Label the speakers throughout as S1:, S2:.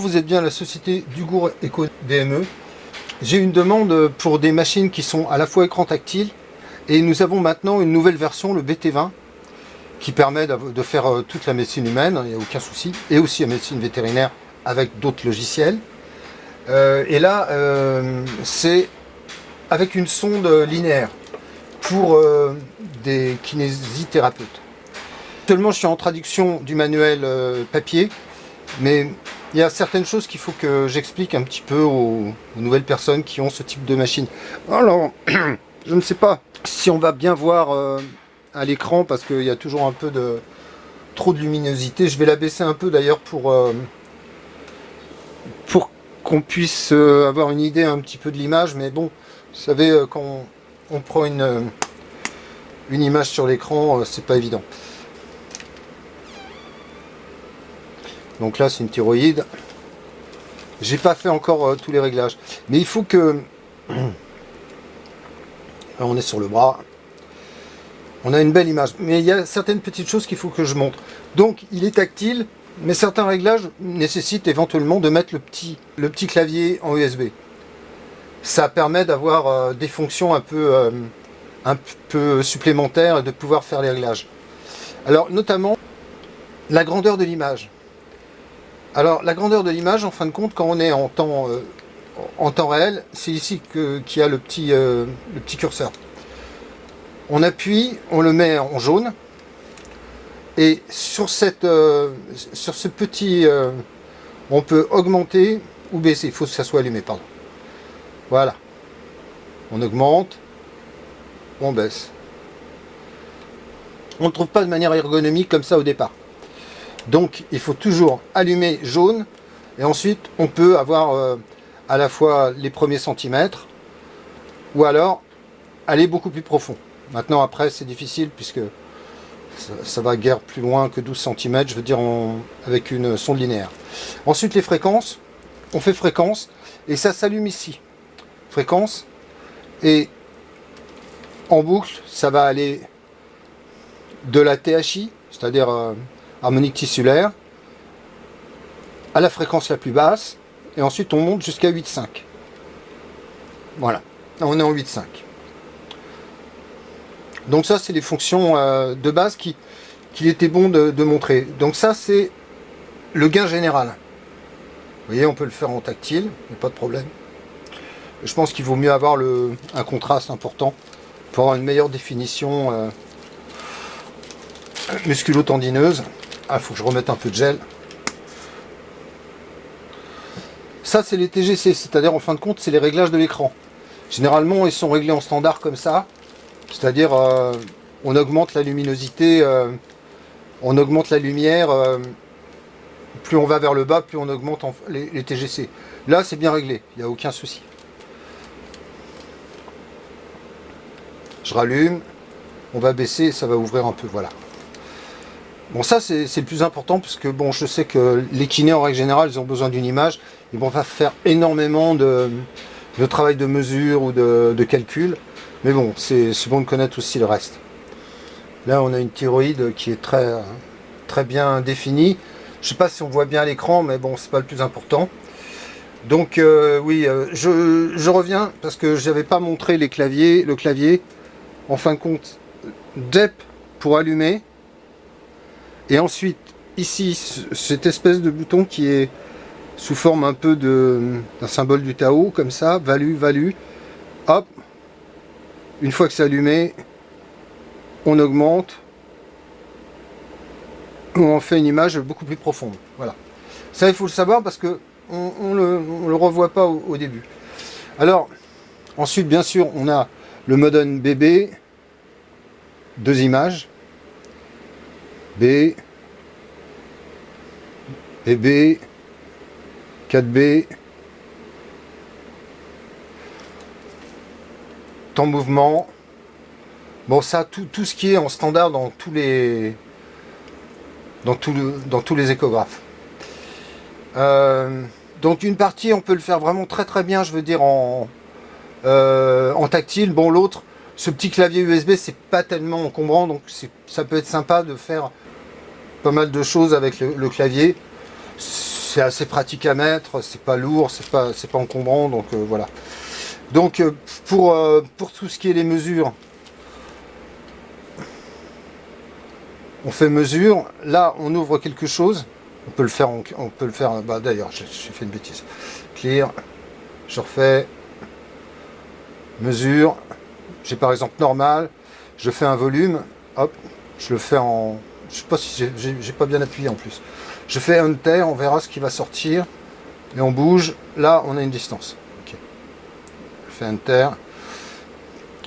S1: Vous êtes bien la société Dugour Eco DME. J'ai une demande pour des machines qui sont à la fois écran tactile et nous avons maintenant une nouvelle version, le BT20, qui permet de faire toute la médecine humaine, il n'y a aucun souci, et aussi la médecine vétérinaire avec d'autres logiciels. Et là, c'est avec une sonde linéaire pour des kinésithérapeutes. Actuellement, je suis en traduction du manuel papier, mais il y a certaines choses qu'il faut que j'explique un petit peu aux nouvelles personnes qui ont ce type de machine. Alors, je ne sais pas si on va bien voir à l'écran parce qu'il y a toujours un peu de trop de luminosité. Je vais la baisser un peu d'ailleurs pour qu'on puisse avoir une idée un petit peu de l'image. Mais bon, vous savez, quand on prend une image sur l'écran, c'est pas évident. Donc là, c'est une thyroïde. J'ai pas fait encore tous les réglages. Mais il faut que... Là, on est sur le bras. On a une belle image. Mais il y a certaines petites choses qu'il faut que je montre. Donc, il est tactile, mais certains réglages nécessitent éventuellement de mettre le petit clavier en USB. Ça permet d'avoir des fonctions un peu supplémentaires et de pouvoir faire les réglages. Alors, notamment, la grandeur de l'image. Alors la grandeur de l'image, en fin de compte, quand on est en temps réel, c'est ici qu'il y a le petit curseur. On appuie, on le met en jaune, et sur ce petit, on peut augmenter ou baisser. Il faut que ça soit allumé, pardon. Voilà. On augmente, on baisse. On ne trouve pas de manière ergonomique comme ça au départ. Donc il faut toujours allumer jaune et ensuite on peut avoir à la fois les premiers centimètres ou alors aller beaucoup plus profond. Maintenant après c'est difficile puisque ça va guère plus loin que 12 cm, je veux dire avec une sonde linéaire. Ensuite les fréquences, on fait fréquence et ça s'allume ici. Fréquence et en boucle ça va aller de la THI, c'est-à-dire harmonique tissulaire, à la fréquence la plus basse, et ensuite on monte jusqu'à 8,5. Voilà, là on est en 8,5. Donc ça c'est les fonctions de base qu'il était bon de montrer. Donc ça c'est le gain général. Vous voyez, on peut le faire en tactile, il n'y a pas de problème. Je pense qu'il vaut mieux avoir un contraste important pour avoir une meilleure définition musculo-tendineuse. Ah, il faut que je remette un peu de gel. Ça, c'est les TGC, c'est-à-dire, en fin de compte, c'est les réglages de l'écran. Généralement, ils sont réglés en standard comme ça. C'est-à-dire, on augmente la luminosité, on augmente la lumière. Plus on va vers le bas, plus on augmente les TGC. Là, c'est bien réglé, il n'y a aucun souci. Je rallume, on va baisser, ça va ouvrir un peu, voilà. Bon, ça c'est le plus important parce que bon, je sais que les kinés en règle générale ils ont besoin d'une image. Ils vont pas faire énormément de travail de mesure ou de calcul. Mais bon, c'est bon de connaître aussi le reste. Là on a une thyroïde qui est très bien définie. Je sais pas si on voit bien à l'écran, mais bon, c'est pas le plus important. Donc oui, je reviens parce que j'avais pas montré le clavier. En fin de compte, DEP pour allumer. Et ensuite, ici, cette espèce de bouton qui est sous forme un peu d'un symbole du Tao, comme ça, value, hop, une fois que c'est allumé, on augmente, on fait une image beaucoup plus profonde. Voilà. Ça, il faut le savoir parce que on le revoit pas au début. Alors, ensuite, bien sûr, on a le mode bébé, 2 images. B, BB, 4B, temps mouvement. Bon, ça, tout ce qui est en standard dans tous les échographes. Donc une partie, on peut le faire vraiment très bien, je veux dire en tactile. Bon, l'autre, ce petit clavier USB, c'est pas tellement encombrant, donc ça peut être sympa de faire pas mal de choses avec le clavier. c'est assez pratique à mettre, c'est pas lourd, c'est pas encombrant, donc voilà. Donc pour tout ce qui est les mesures, on fait mesure. Là, on ouvre quelque chose. On peut le faire. Bah, d'ailleurs, j'ai fait une bêtise. Clear. Je refais. Mesure. J'ai par exemple normal. Je fais un volume. Hop. Je le fais en. Je sais pas si j'ai pas bien appuyé en plus. Je fais Enter. On verra ce qui va sortir. Et on bouge. Là, on a une distance. Ok. Je fais Enter.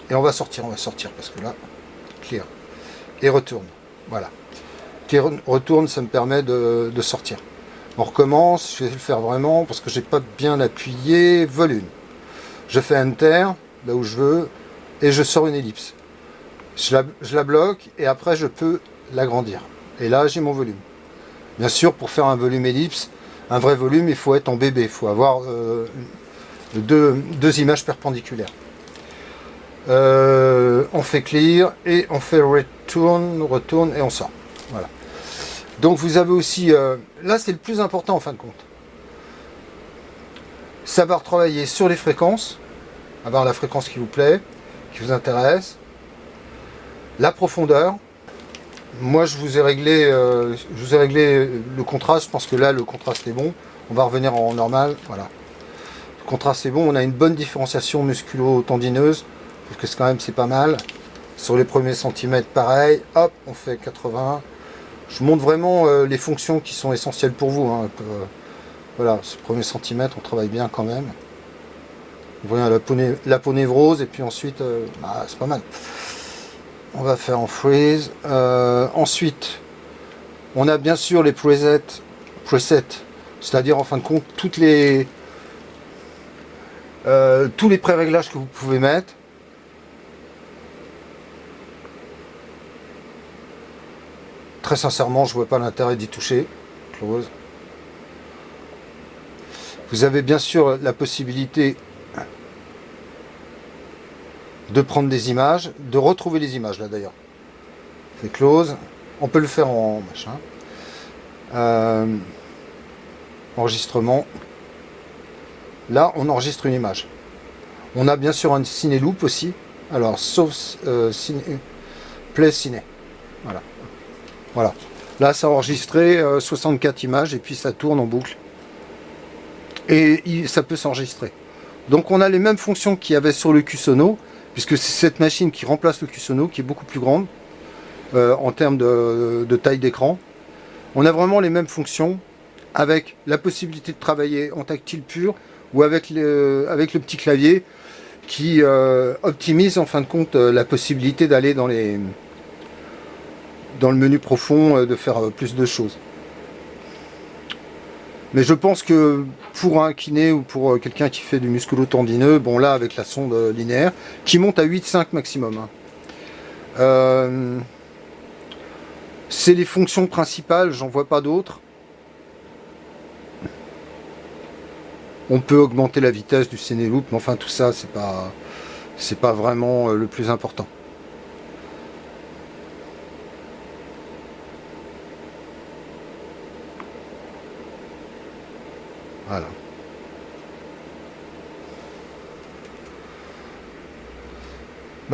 S1: Et on va sortir. Parce que là, clear. Et retourne. Voilà. Qui retourne, ça me permet de sortir. On recommence, je vais le faire vraiment parce que j'ai pas bien appuyé. Volume. Je fais Enter, là où je veux, et je sors une ellipse. Je la bloque et après je peux l'agrandir. Et là j'ai mon volume. Bien sûr, pour faire un volume ellipse, un vrai volume, il faut être en BB. Il faut avoir deux images perpendiculaires. On fait clear et on fait retourne et on sort. Voilà. Donc vous avez aussi, là c'est le plus important en fin de compte. Savoir travailler sur les fréquences, avoir la fréquence qui vous plaît, qui vous intéresse. La profondeur. Moi je vous ai réglé le contraste, je pense que là le contraste est bon. On va revenir en normal, voilà. Le contraste est bon, on a une bonne différenciation musculo-tendineuse. Je trouve que quand même c'est pas mal. Sur les premiers centimètres, pareil, hop, on fait 80. Je vous montre vraiment les fonctions qui sont essentielles pour vous. Hein. Voilà, ce premier centimètre, on travaille bien quand même. Vous voyez l'aponévrose, et puis ensuite, c'est pas mal. On va faire en freeze. Ensuite, on a bien sûr les presets, c'est-à-dire en fin de compte, tous les pré-réglages que vous pouvez mettre. Très sincèrement, je vois pas l'intérêt d'y toucher. Close. Vous avez bien sûr la possibilité de prendre des images, de retrouver les images là d'ailleurs. C'est close. On peut le faire en machin. Enregistrement. Là, on enregistre une image. On a bien sûr un ciné loop aussi. Alors, sauf play ciné. Voilà. Voilà. Là, ça a enregistré 64 images et puis ça tourne en boucle. Et ça peut s'enregistrer. Donc, on a les mêmes fonctions qu'il y avait sur le QSono, puisque c'est cette machine qui remplace le QSono, qui est beaucoup plus grande en termes de taille d'écran. On a vraiment les mêmes fonctions avec la possibilité de travailler en tactile pur ou avec le petit clavier qui optimise en fin de compte la possibilité d'aller dans le menu profond, de faire plus de choses. Mais je pense que pour un kiné ou pour quelqu'un qui fait du musculo-tendineux, bon là avec la sonde linéaire, qui monte à 8,5 maximum. Hein. C'est les fonctions principales, j'en vois pas d'autres. On peut augmenter la vitesse du ciné loop, mais enfin tout ça c'est pas vraiment le plus important. Voilà.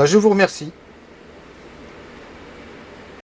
S1: Je vous remercie.